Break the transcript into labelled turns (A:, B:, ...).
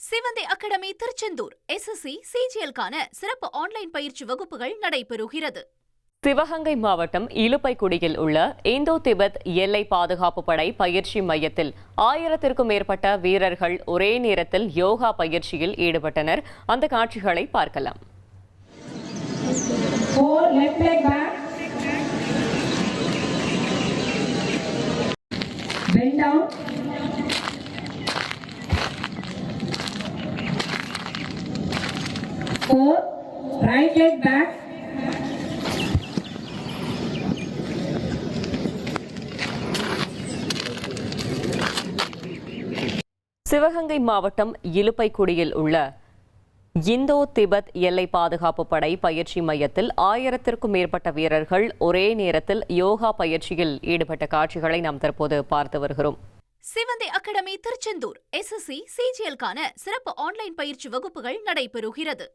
A: சிவந்தி academy Tiruchendur SSC CGL-க்கான சிறப்பு online பயிற்சி வகுப்புகள் நடைபெறுகிறது.
B: சிவகங்கை மாவட்டம் இலுப்பைக்குடியில் உள்ள இந்தோ திபெத் எல்லை பாதுகாப்பு படை பயிற்சி மையத்தில் 1000க்கும் மேற்பட்ட வீரர்கள் ஒரே நேரத்தில் யோகா பயிற்சியில் ஈடுபட்டனர். அந்த காட்சிகளை பார்க்கலாம்.
C: Right leg back.
B: சிவகங்கை மாவட்டம் இலுப்பைக்குடியில் உள்ள இந்தோ திபெத் எல்லை பாதுகாப்பு படை பயிற்சி மையத்தில் 1000க்கும் மேற்பட்ட வீரர்கள் ஒரே நேரத்தில் யோகா பயிற்சியில் ஈடுபட்ட காட்சிகளை நாம் தற்போது பார்த்து வருகிறோம்.
A: சிவந்தி அகாடமி திருச்செந்தூர் SSC CGL-க்கான சிறப்பு ஆன்லைன் பயிற்சி வகுப்புகள் நடைபெறுகிறது.